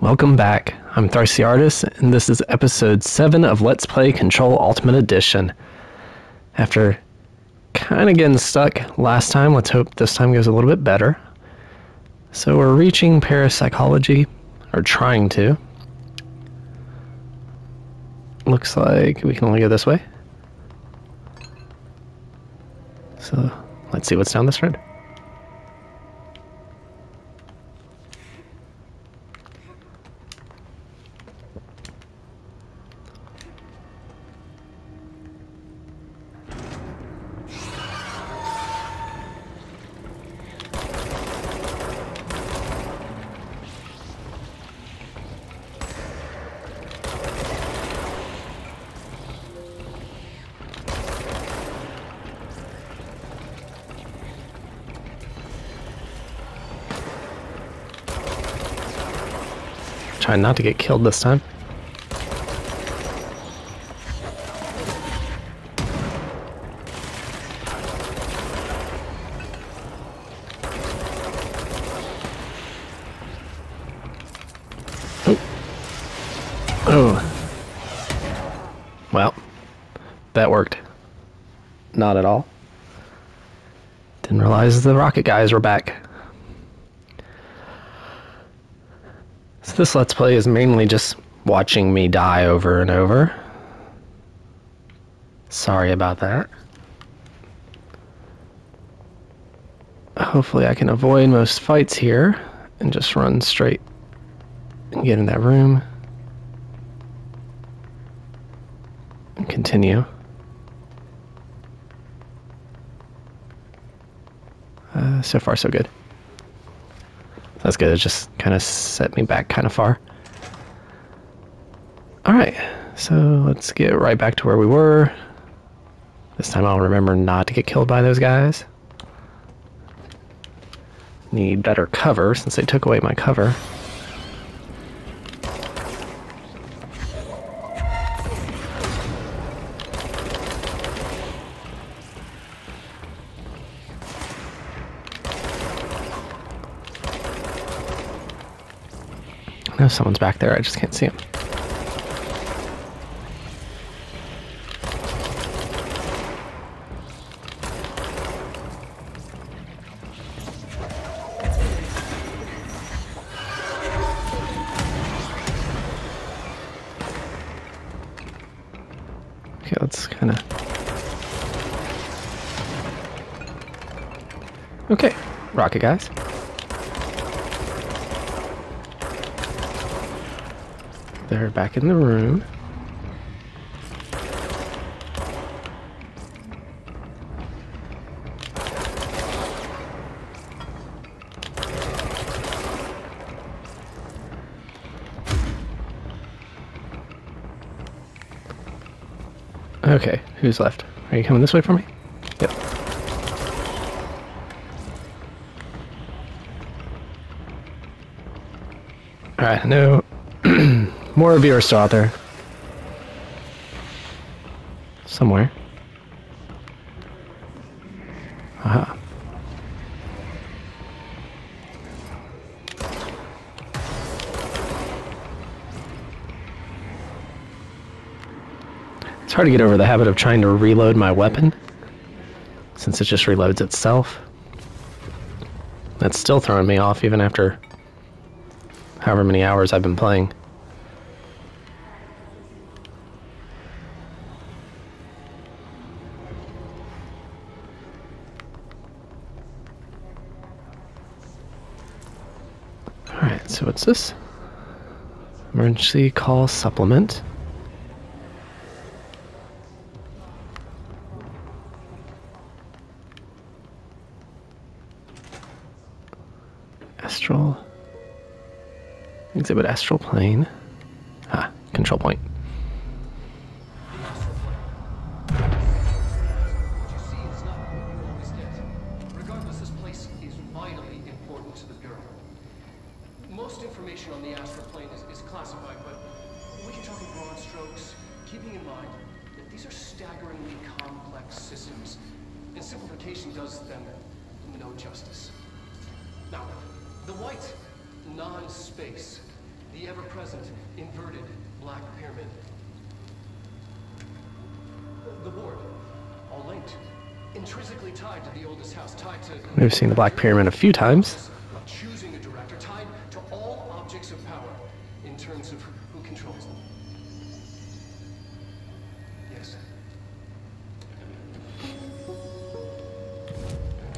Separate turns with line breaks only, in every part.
Welcome back. I'm Thricetheartist, and this is episode 7 of Let's Play Control Ultimate Edition. After kind of getting stuck last time, let's hope this time goes a little bit better. So we're reaching parapsychology, or trying to. Looks like we can only go this way. So let's see what's down this road. Trying not to get killed this time. Oh. Well, that worked. Not at all. Didn't realize the rocket guys were back. So this Let's Play is mainly just watching me die over and over. Sorry about that. Hopefully I can avoid most fights here and just run straight and get in that room and continue. So far so good. That's good, it just kind of set me back kind of far. Alright, so let's get right back to where we were. This time I'll remember not to get killed by those guys. Need better cover since they took away my cover. I know someone's back there, I just can't see him. Okay, let's kind of... Okay, rocket guys. They're back in the room. Okay, who's left? Are you coming this way for me? Yep. Alright, I know more of you are still out there. Somewhere. Aha. It's hard to get over the habit of trying to reload my weapon, since it just reloads itself. That's still throwing me off even after however many hours I've been playing. Alright, so what's this? Emergency call supplement. Astral. Exhibit astral plane. Ah, control point.
Regardless, this place is vitally important to the Bureau. Most information on the astral plane is classified, but we can talk in broad strokes, keeping in mind that these are staggeringly complex systems, and simplification does them no justice. Now, the white non-space The ever-present, inverted, black pyramid. The ward, all linked. Intrinsically tied to the oldest house, tied to...
We've seen the Black Pyramid a few times.
Choosing a director, tied to all objects of power, in terms of who controls them. Yes.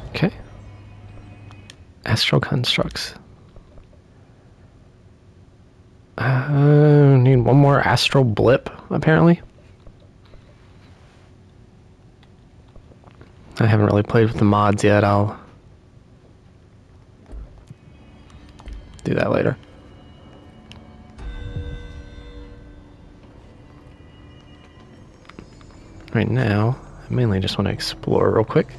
Okay. Astral constructs. Need one more astral blip, apparently. I haven't really played with the mods yet. I'll do that later. Right now, I mainly just want to explore real quick.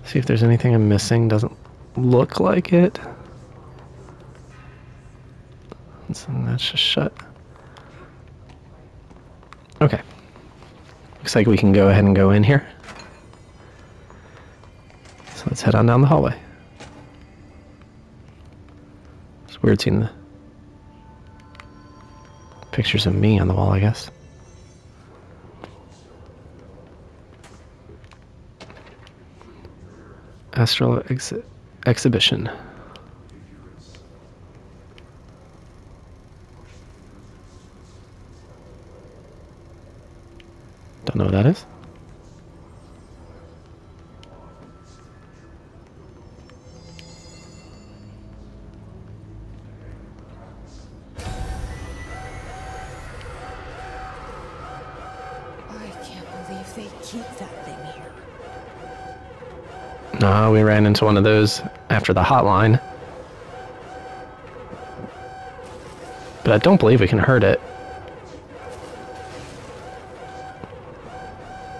See if there's anything I'm missing. Doesn't look like it. That's just shut. Okay. Looks like we can go ahead and go in here. So let's head on down the hallway. It's weird seeing the pictures of me on the wall, I guess. Astral exhibition. Don't know what that is.
I can't believe they keep that thing here.
No, we ran into one of those after the hotline. But I don't believe we can hurt it.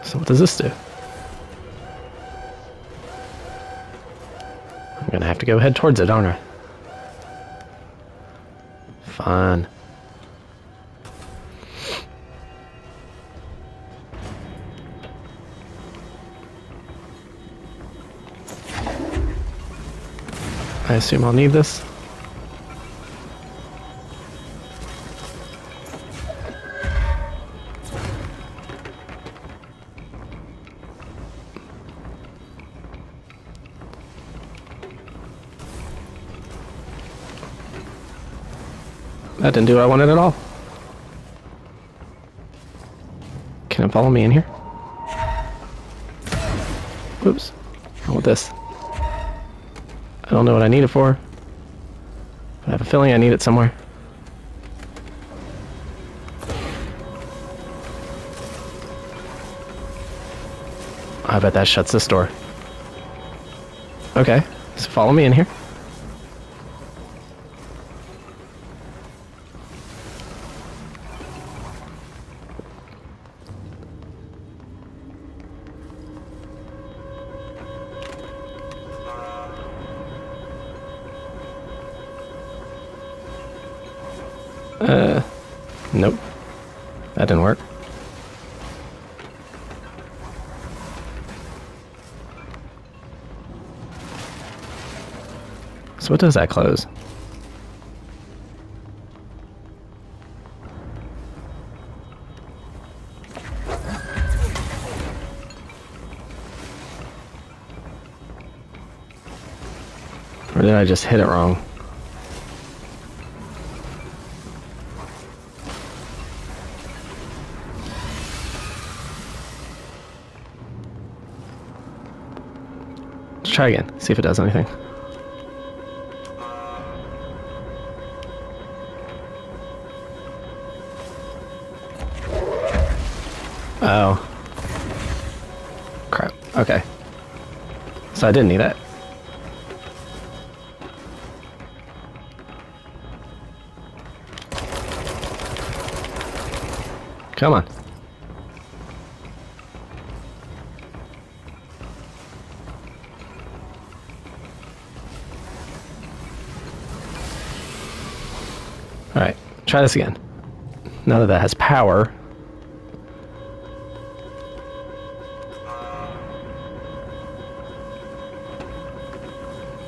So what does this do? I'm gonna have to go head towards it, aren't I? Fun. I assume I'll need this. That didn't do what I wanted at all. Can it follow me in here? Oops. What's wrong with this? I don't know what I need it for. But I have a feeling I need it somewhere. I bet that shuts this door. Okay, so follow me in here. Nope. That didn't work. So what does that close? Or did I just hit it wrong? Let's try again, see if it does anything. Oh. Crap. Okay. So I didn't need that. Come on. Alright, try this again. Now that that has power.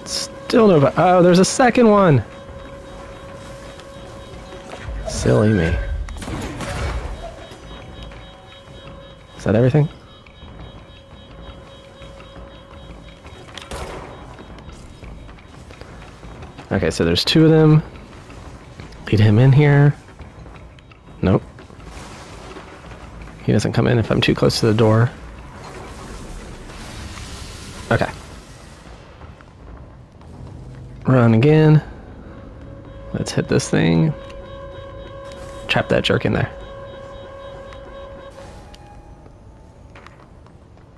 Still no... Oh, there's a second one! Silly me. Is that everything? Okay, so there's 2 of them. Lead him in here. Nope. He doesn't come in if I'm too close to the door. Okay. Run again. Let's hit this thing. Trap that jerk in there.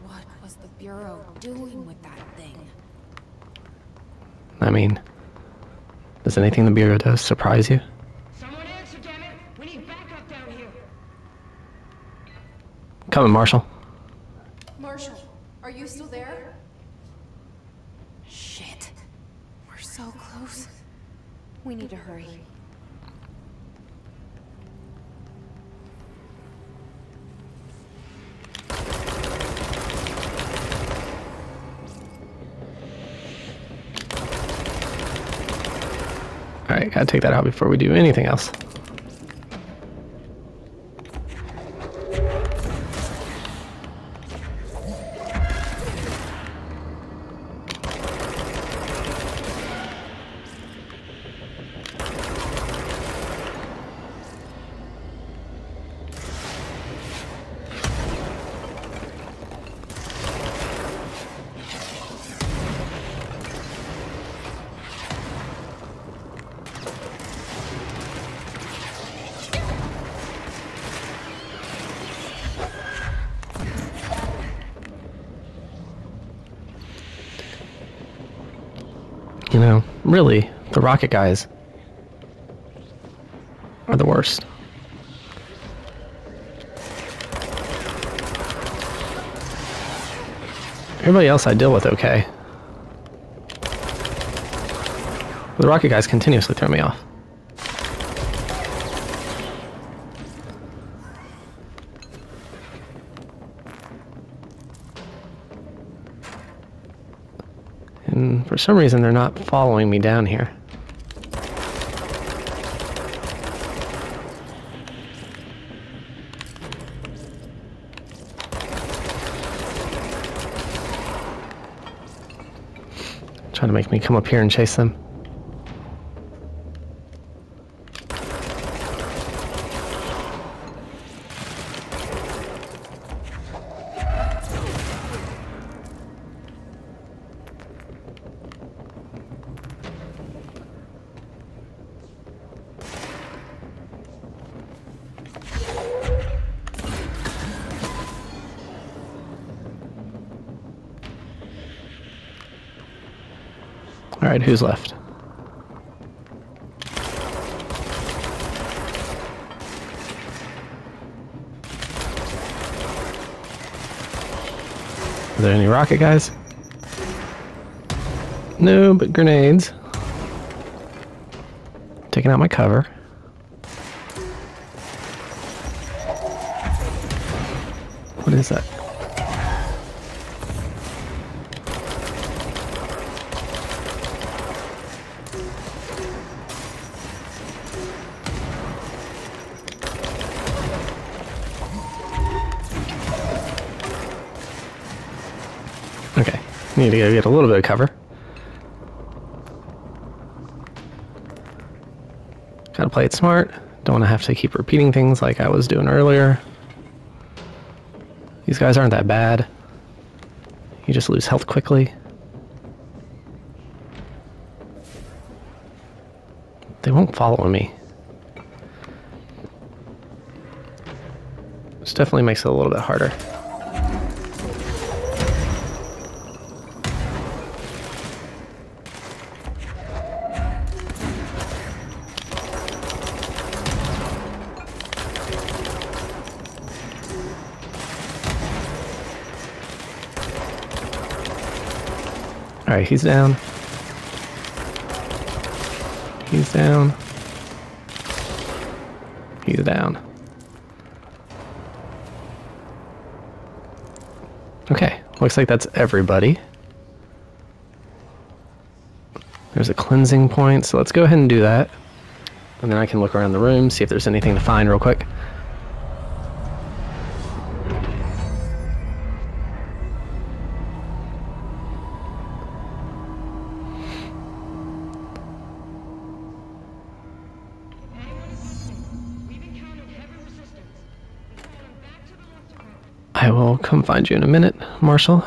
What was the Bureau doing with that thing?
I mean, does anything the Bureau does surprise you?
Someone answer, damn it! We need backup down here.
Coming, Marshall.
Marshall, are you still there? Shit. We're so close. We need to hurry.
Alright, gotta take that out before we do anything else. You know, really, the rocket guys are the worst. Everybody else I deal with okay. The rocket guys continuously throw me off. And for some reason, they're not following me down here. Trying to make me come up here and chase them. Alright, who's left? Are there any rocket guys? No, but grenades. Taking out my cover. What is that? Okay, need to go get a little bit of cover. Gotta play it smart. Don't want to have to keep repeating things like I was doing earlier. These guys aren't that bad. You just lose health quickly. They won't follow me. Which definitely makes it a little bit harder. Alright, he's down. He's down. He's down. Okay, looks like that's everybody. There's a cleansing point, so let's go ahead and do that. And then I can look around the room, see if there's anything to find real quick. I will come find you in a minute, Marshall.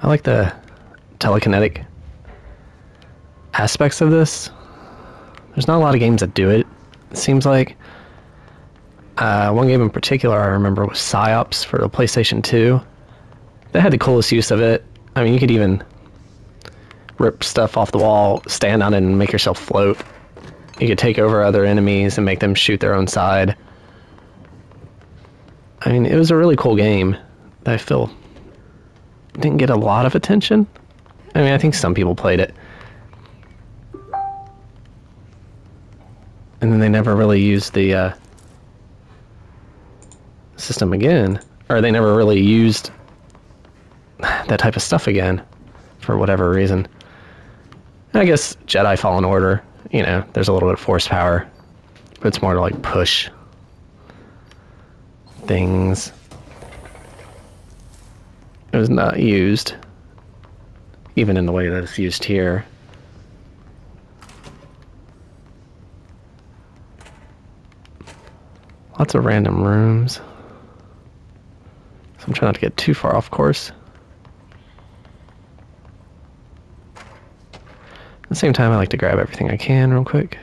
I like the telekinetic aspects of this. There's not a lot of games that do it. It seems like one game in particular I remember was Psyops for the PlayStation 2. They had the coolest use of it. I mean, you could even rip stuff off the wall, stand on it, and make yourself float. You could take over other enemies and make them shoot their own side. I mean, it was a really cool game that I feel didn't get a lot of attention. I mean, I think some people played it. And then they never really used the system again. Or they never really used that type of stuff again, for whatever reason. I guess Jedi Fallen Order, you know, there's a little bit of force power, but it's more to like push things. It was not used, even in the way that it's used here. Lots of random rooms. So I'm trying not to get too far off course. At the same time, I like to grab everything I can real quick.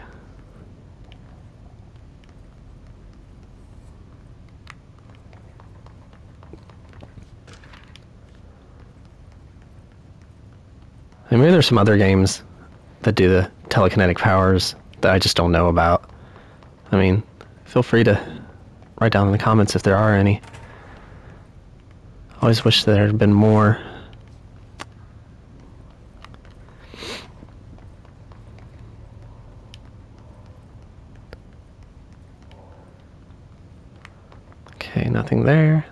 And maybe there's some other games that do the telekinetic powers that I just don't know about. I mean, feel free to write down in the comments if there are any. I always wish there had been more. Okay, nothing there.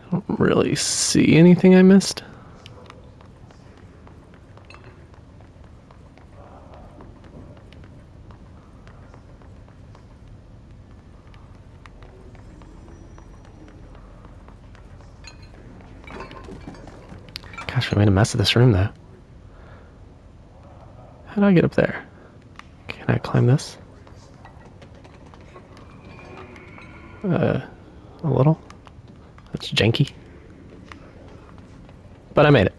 I don't really see anything I missed. Gosh, we made a mess of this room, though. How do I get up there? Can I climb this? A little. That's janky. But I made it.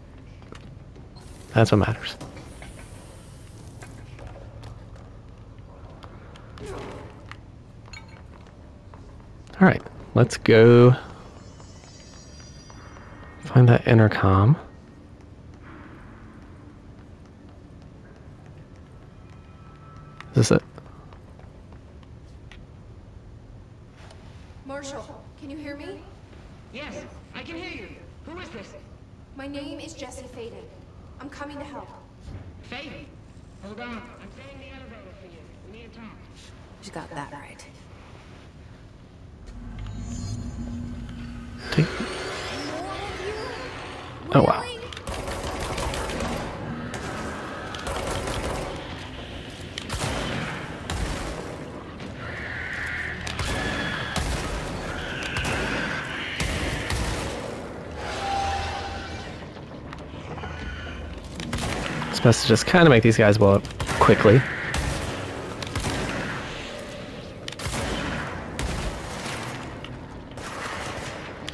That's what matters. Alright, let's go find that intercom. Is this it?
Marshall, can you hear me?
Yes, I can hear you. Who is this?
My name is Jessie Faden. I'm coming to help.
Faye. Hold on. I'm setting the elevator for you. We need to talk.
You got that right.
Take... Oh, wow. It's best to just kind of make these guys blow up quickly.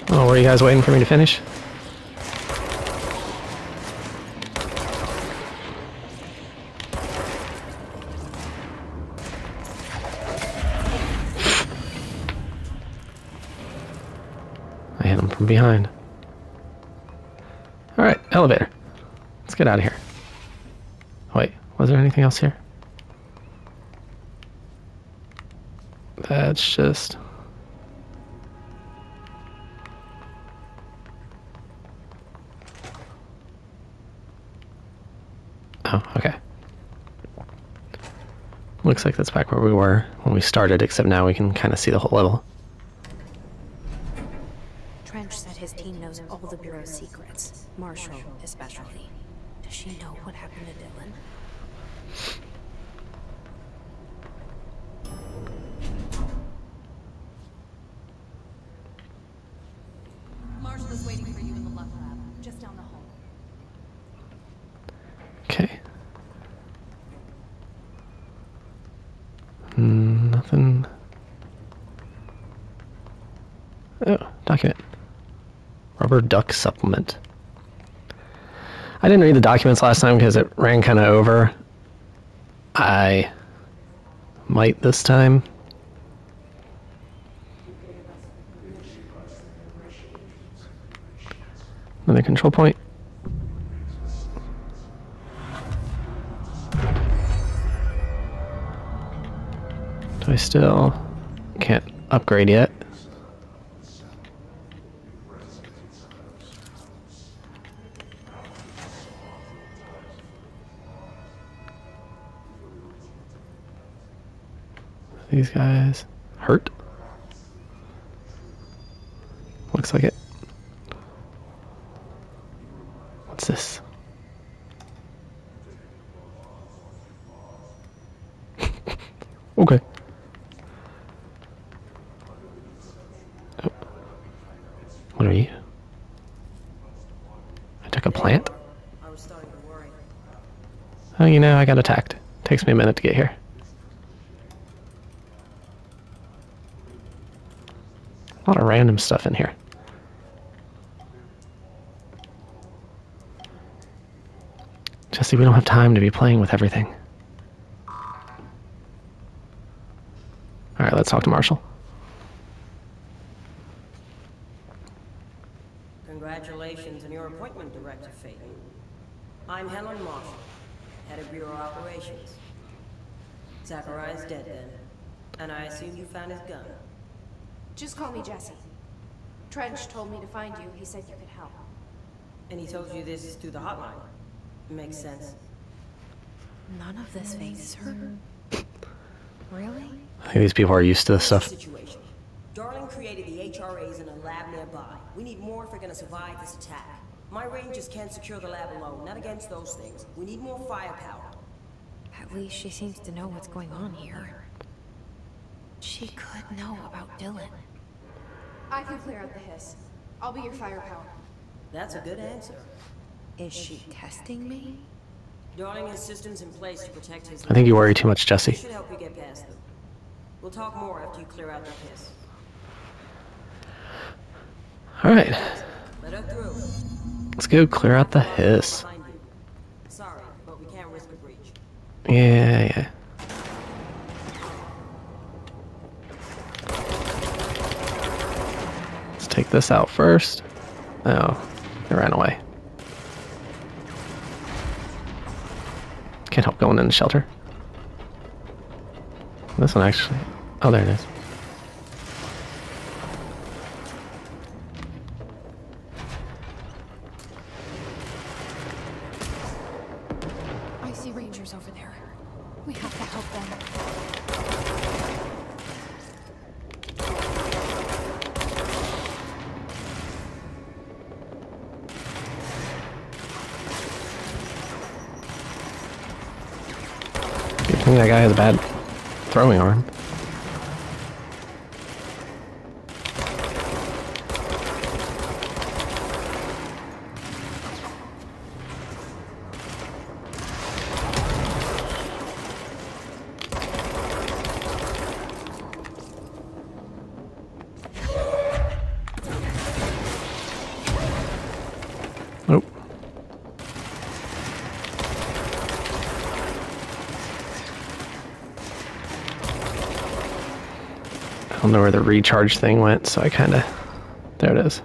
Oh, were you guys waiting for me to finish? I hit him from behind. Alright, elevator. Let's get out of here. Wait, was there anything else here? That's just... Oh, okay. Looks like that's back where we were when we started, except now we can kind of see the whole level.
Trench said his team knows all the Bureau's secrets. Marshall, especially. Does she know what happened to Dylan?
Marshall is waiting for you in the Luck Lab, just down the hall.
Okay. Nothing. Oh, document. Rubber duck supplement. I didn't read the documents last time because it ran kind of over. I might this time. Another control point. Do I still can't upgrade yet? These guys hurt? Looks like it. What's this? Okay. Oh. What are you? I took a plant?
I was starting to worry.
Oh, you know, I got attacked. Takes me a minute to get here. A lot of random stuff in here. Jesse, we don't have time to be playing with everything. Alright, let's talk to Marshall.
Congratulations on your appointment, Director Phaeton. I'm Helen Marshall, head of Bureau Operations. Zachariah's dead then, and I assume you found his gun.
Just call me Jesse. Trench told me to find you. He said you could help.
And he told you this through the hotline. Makes sense.
None of this phases her. Really?
I think these people are used to this stuff.
Situation. Darling created the HRAs in a lab nearby. We need more if we're gonna survive this attack. My rangers can't secure the lab alone, not against those things. We need more firepower.
At least she seems to know what's going on here. She could know about Dylan.
I can clear out the hiss. I'll be your firepower.
That's a good answer.
Is she testing me?
Darling has systems in place to protect his
I think you worry too much,
This
Jesse.
should help you get past them. We'll talk more after you clear out the hiss.
Alright,
Let her through.
let's go clear out the hiss.
Behind you. Sorry, but we can't risk a breach.
Yeah. Let's take this out first. Oh, it ran away. Can't help going in the shelter. This one actually... Oh, there it is.
I see rangers over there. We have to help them.
Good thing that guy has a bad throwing arm. Nope. I don't know where the recharge thing went, so I kind of... There it is.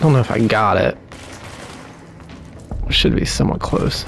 don't know if I got it. It should be somewhat close.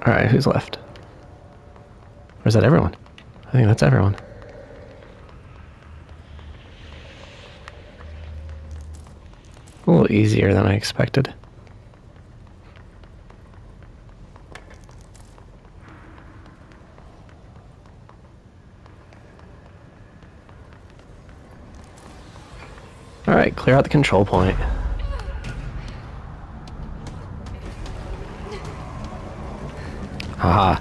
Alright, who's left? Or is that everyone? I think that's everyone. A little easier than I expected. Alright, clear out the control point. Haha.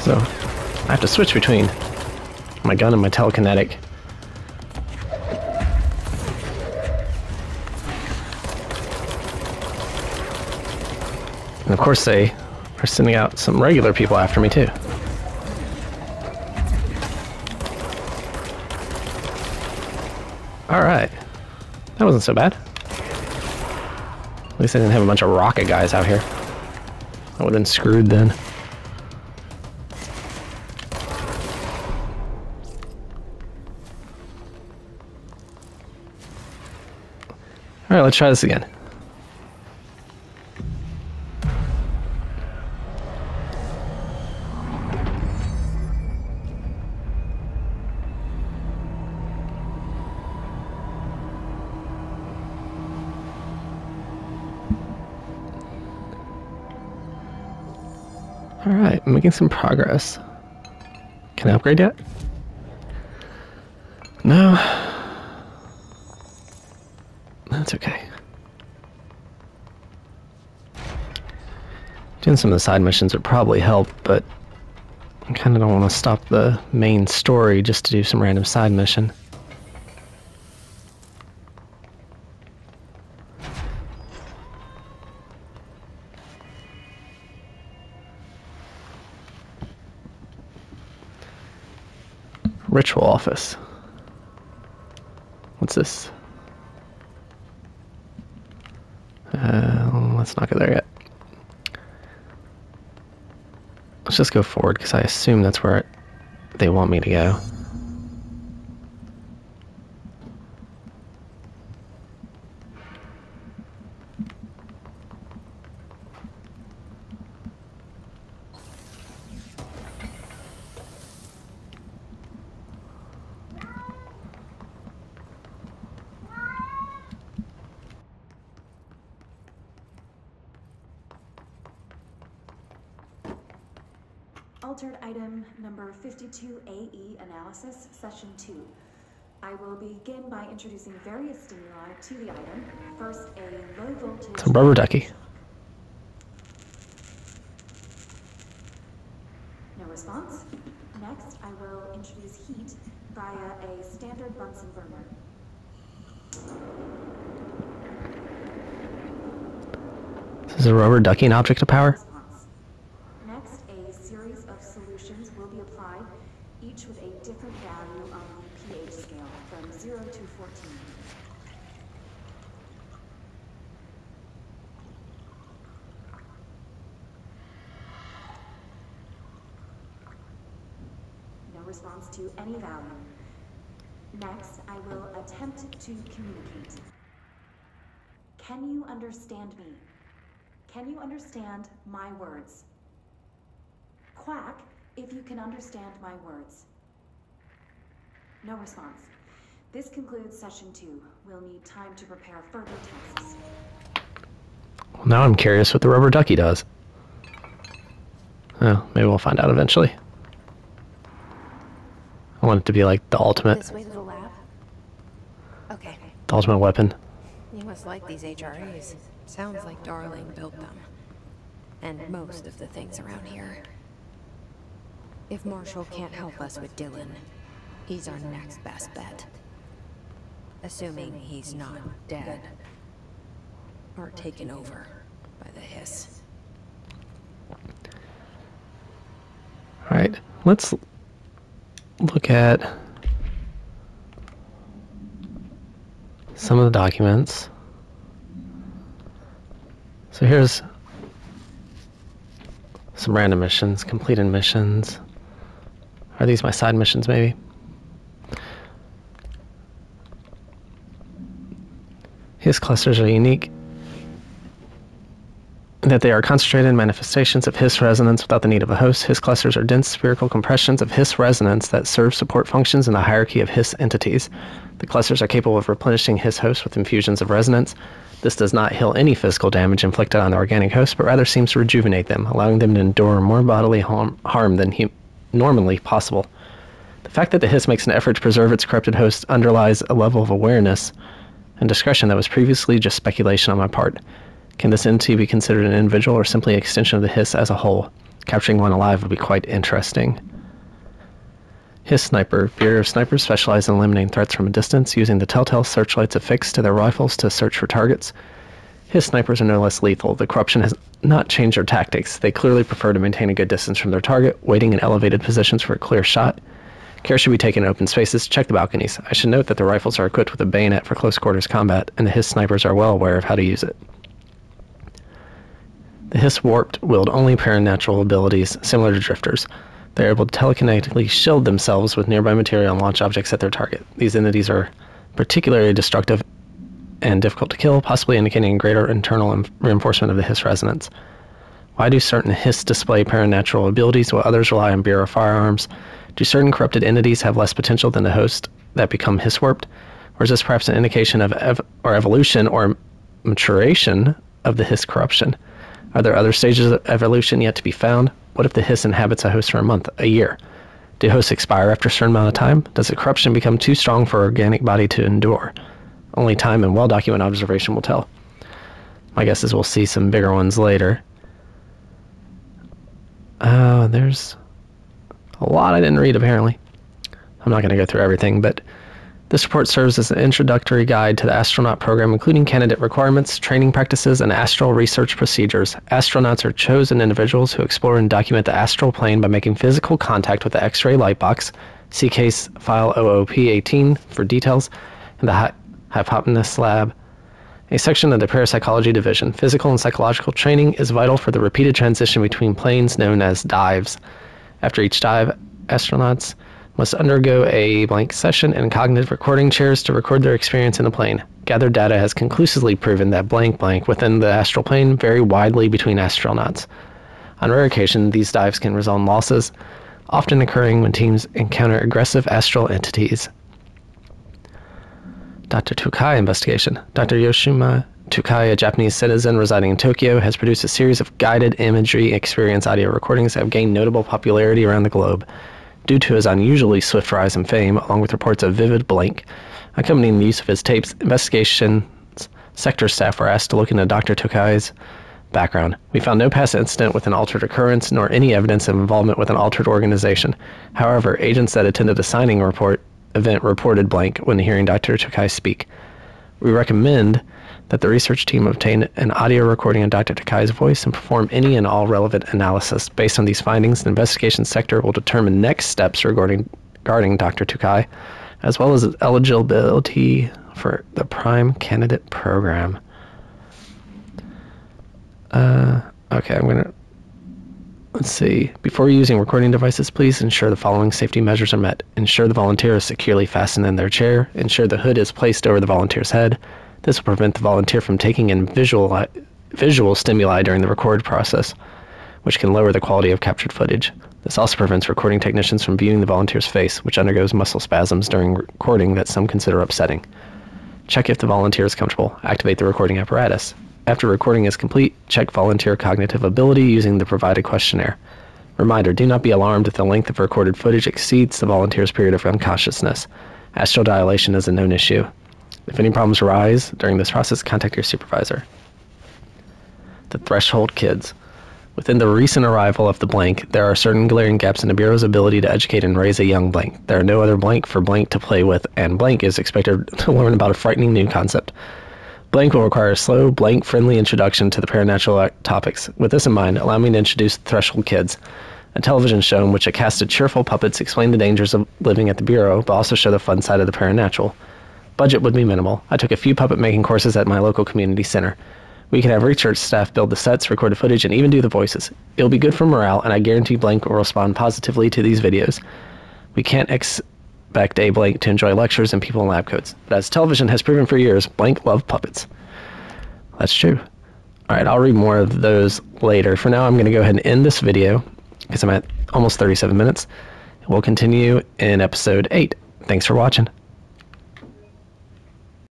So, I have to switch between my gun and my telekinetic. And of course they are sending out some regular people after me too. Alright. That wasn't so bad. At least I didn't have a bunch of rocket guys out here. I would have been screwed then. Alright, let's try this again. Alright, making some progress. Can I upgrade yet? No. That's okay. Doing some of the side missions would probably help, but I kind of don't want to stop the main story just to do some random side mission. Ritual office. What's this? Let's not go there yet. Let's just go forward because I assume that's where they want me to go.
Altered item number 52AE analysis, session 2. I will begin by introducing various stimuli to the item. First, a low voltage...
It's a rubber ducky.
No response. Next, I will introduce heat via a standard Bunsen burner.
This is a rubber ducky an object of power?
Next, a series of solutions will be applied, each with a different value on the pH scale, from 0 to 14. No response to any value. Next, I will attempt to communicate. Can you understand me? can you understand my words? Quack, if you can understand my words. No response. This concludes session 2. We'll need time to prepare further tests.
Well, now I'm curious what the rubber ducky does. Oh, maybe we'll find out eventually. I want it to be like the ultimate,
This way to the lab? Okay.
the ultimate weapon.
You must like these HRAs. Sounds like Darling built them. And most of the things around here. If Marshall can't help us with Dylan, he's our next best bet. Assuming he's not dead. Or taken over by the hiss.
Alright, let's look at some of the documents. So here's some random missions, completed missions. Are these my side missions, maybe? His clusters are unique in that they are concentrated manifestations of Hiss resonance without the need of a host. Hiss clusters are dense spherical compressions of Hiss resonance that serve support functions in the hierarchy of Hiss entities. The clusters are capable of replenishing Hiss hosts with infusions of resonance. This does not heal any physical damage inflicted on the organic host, but rather seems to rejuvenate them, allowing them to endure more bodily harm than normally possible. The fact that the Hiss makes an effort to preserve its corrupted host underlies a level of awareness and discretion that was previously just speculation on my part. Can this entity be considered an individual or simply an extension of the Hiss as a whole? Capturing one alive would be quite interesting. Hiss Sniper. Bureau of Snipers specialize in eliminating threats from a distance, using the telltale searchlights affixed to their rifles to search for targets. Hiss Snipers are no less lethal. The corruption has not changed their tactics. They clearly prefer to maintain a good distance from their target, waiting in elevated positions for a clear shot. Care should be taken in open spaces. Check the balconies. I should note that the rifles are equipped with a bayonet for close quarters combat, and the Hiss Snipers are well aware of how to use it. The Hiss Warped wield only paranatural abilities, similar to drifters. They are able to telekinetically shield themselves with nearby material and launch objects at their target. These entities are particularly destructive and difficult to kill, possibly indicating a greater internal reinforcement of the Hiss resonance. Why do certain Hiss display paranatural abilities while others rely on Bureau firearms? Do certain corrupted entities have less potential than the host that become Hiss warped? Or is this perhaps an indication of evolution or maturation of the Hiss corruption? Are there other stages of evolution yet to be found? What if the Hiss inhabits a host for a month, a year? Do hosts expire after a certain amount of time? Does the corruption become too strong for an organic body to endure? Only time and well-documented observation will tell. My guess is we'll see some bigger ones later. There's a lot I didn't read, apparently. I'm not going to go through everything, but this report serves as an introductory guide to the astronaut program, including candidate requirements, training practices, and astral research procedures. Astronauts are chosen individuals who explore and document the astral plane by making physical contact with the X-ray light box. See case file OOP-18 for details, and the Hypotenuse Lab, a section of the Parapsychology Division. Physical and psychological training is vital for the repeated transition between planes known as dives. After each dive, astronauts must undergo a blank session in cognitive recording chairs to record their experience in the plane. Gathered data has conclusively proven that blank within the astral plane vary widely between astronauts. On rare occasion, these dives can result in losses, often occurring when teams encounter aggressive astral entities. Dr. Tokai investigation. Dr. Yoshima Tokai, a Japanese citizen residing in Tokyo, has produced a series of guided imagery experience audio recordings that have gained notable popularity around the globe. Due to his unusually swift rise in fame, along with reports of vivid blank accompanying the use of his tapes, investigations sector staff were asked to look into Dr. Tokai's background. We found no past incident with an altered occurrence, nor any evidence of involvement with an altered organization. However, agents that attended a signing event reported blank when hearing Dr. Tokai speak. We recommend that the research team obtain an audio recording of Dr. Tokai's voice and perform any and all relevant analysis. Based on these findings, the investigation sector will determine next steps regarding Dr. Tokai, as well as his eligibility for the Prime Candidate Program. Okay, let's see. Before using recording devices, please ensure the following safety measures are met. Ensure the volunteer is securely fastened in their chair. Ensure the hood is placed over the volunteer's head. This will prevent the volunteer from taking in visual stimuli during the record process, which can lower the quality of captured footage. This also prevents recording technicians from viewing the volunteer's face, which undergoes muscle spasms during recording that some consider upsetting. Check if the volunteer is comfortable. Activate the recording apparatus. After recording is complete, check volunteer cognitive ability using the provided questionnaire. Reminder, do not be alarmed if the length of recorded footage exceeds the volunteer's period of unconsciousness. Astral dilation is a known issue. If any problems arise during this process, contact your supervisor. The Threshold Kids. Within the recent arrival of the blank, there are certain glaring gaps in the Bureau's ability to educate and raise a young blank. There are no other blank for blank to play with, and blank is expected to learn about a frightening new concept. Blank will require a slow, blank-friendly introduction to the paranormal topics. With this in mind, allow me to introduce Threshold Kids, a television show in which a cast of cheerful puppets explain the dangers of living at the Bureau, but also show the fun side of the paranormal. Budget would be minimal. I took a few puppet-making courses at my local community center. We can have research staff build the sets, record the footage, and even do the voices. It'll be good for morale, and I guarantee Blank will respond positively to these videos. We can't expect a Blank to enjoy lectures and people in lab coats, but as television has proven for years, Blank love puppets. That's true. Alright, I'll read more of those later. For now, I'm going to go ahead and end this video, because I'm at almost 37 minutes. We'll continue in episode 8. Thanks for watching.